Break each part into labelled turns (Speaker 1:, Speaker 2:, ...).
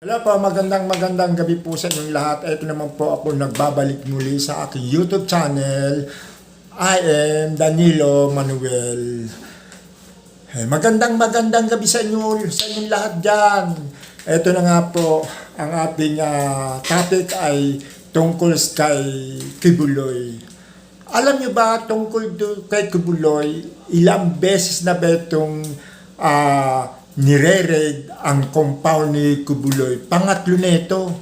Speaker 1: Hello po, magandang gabi po sa inyong lahat. Ito naman po ako nagbabalik muli sa aking YouTube channel. I am Danilo Manuel. Magandang gabi sa inyong lahat dyan. Ito na nga po, ang ating topic ay tungkol kay Kibuloy. Alam nyo ba tungkol kay Kibuloy, ilang beses na ba itong nire-raid ang compound ni Kibuloy? Pangatlo nito.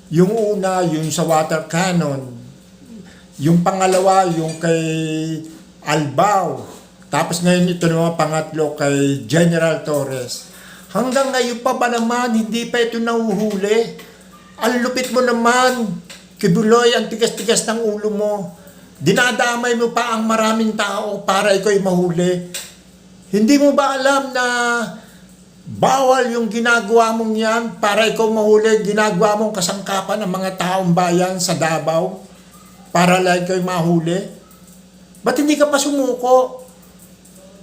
Speaker 1: Yung una, yung sa water cannon. Yung pangalawa, yung kay Albao. Tapos ngayon ito naman pangatlo kay General Torres. Hanggang ngayon pa ba naman, hindi pa ito nahuhuli? Ang lupit mo naman, Kibuloy, ang tigas-tigas ng ulo mo. Dinadamay mo pa ang maraming tao para ikaw'y mahuli. Hindi mo ba alam na bawal yung ginagawa mong yan para ikaw mahuli? Ginagawa mong kasangkapan ng mga taong bayan sa Davao para lang ikaw mahuli? Ba't hindi ka pa sumuko?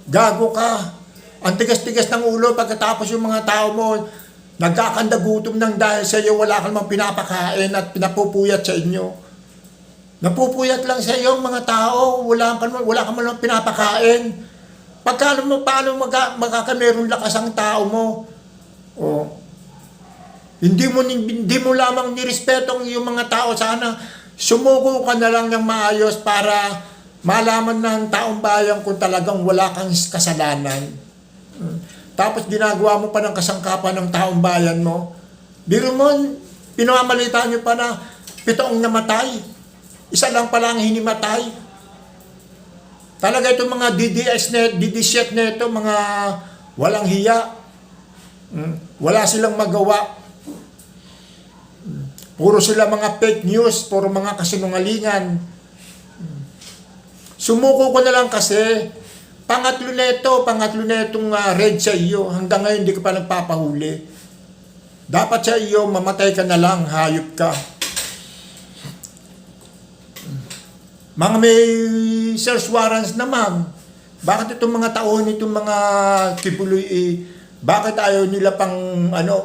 Speaker 1: Gago ka. Ang tigas-tigas ng ulo pagkatapos yung mga tao mo nagkakandagutom ng dahil sa iyo, wala ka namang pinapakain at pinapupuyat sa inyo. Napupuyat lang sa iyo mga tao, wala ka man pinapakain. Paano magkakameron lakas ang tao mo? Oh. Hindi mo lamang nirespeto ang iyong mga tao. Sana sumuko ka na lang ng maayos para malaman ng taong bayan kung talagang wala kang kasalanan. Tapos ginagawa mo pa ng kasangkapan ng taong bayan mo. Biro mo, pinamamalitaan nyo pa na 7 ang namatay. Isa lang pala ang hinimatay. Talaga itong mga DDS na ito, mga walang hiya. Wala silang magawa. Puro sila mga fake news, puro mga kasinungalingan. Sumuko ko na lang kasi pangatlo na itong raid sa iyo. Hanggang ngayon hindi ka pa nagpapahuli. Dapat sa iyo, mamatay ka na lang, hayop ka. Mga may search warrants naman. Bakit itong mga taon, itong mga Kibuloy, bakit ayaw nila pang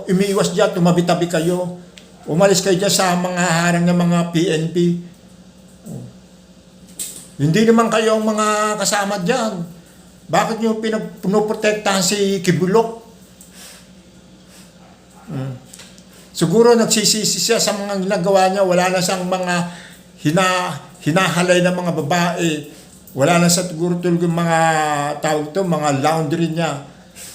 Speaker 1: umiiwas dyan, tumabi-tabi kayo? Umalis kayo dyan sa mga harang ng mga PNP. Hindi naman kayo ang mga kasama dyan. Bakit nyo pinoprotektahan si Kibulok? Siguro nagsisisi siya sa mga ginagawa niya. Wala na siyang mga hinahalay ng mga babae. Wala na sa siguro-tulog yung mga tawag to, mga laundry niya.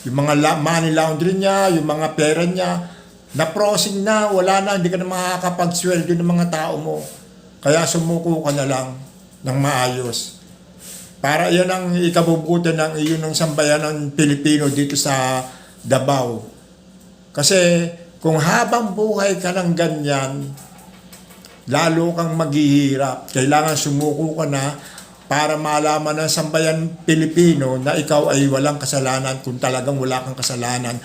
Speaker 1: Yung mga money laundry niya, yung mga pera niya. Na-processing na, wala na, hindi ka na makakapagsweldo ng mga tao mo. Kaya sumuko ka na lang ng maayos. Para yan ang ikabubuti ng iyon ng sambayan ng Pilipino dito sa Davao. Kasi kung habang buhay ka ng ganyan, lalo kang maghihirap. Kailangan sumuko ka na para malaman ng sambayan Pilipino na ikaw ay walang kasalanan. Kung talagang wala kang kasalanan,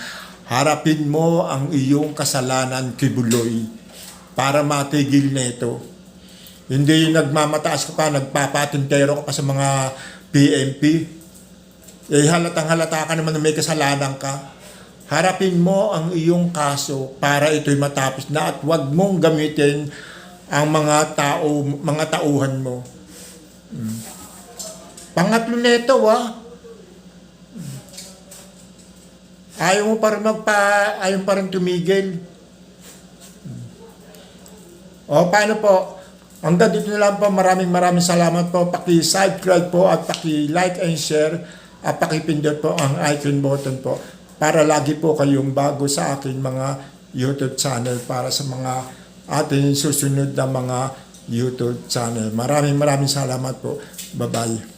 Speaker 1: harapin mo ang iyong kasalanan, Kibuloy, para matigil nito. Hindi nagmamataas ka pa, nagpapatintero ka pa sa mga PNP. Halatang halata ka naman na may kasalanan ka. Harapin mo ang iyong kaso para ito'y matapos na at huwag mong gamitin ang mga tauhan mo. Pangatlo nito, ayaw mo pa rin tumigil. O, paano po? Hanggang dito na lang po. Maraming salamat po. Paki-subscribe po at paki-like and share at paki-pindot po ang icon button po para lagi po kayong bago sa aking mga YouTube channel para sa mga ating susunod na mga YouTube channel. Maraming salamat po. Bye-bye.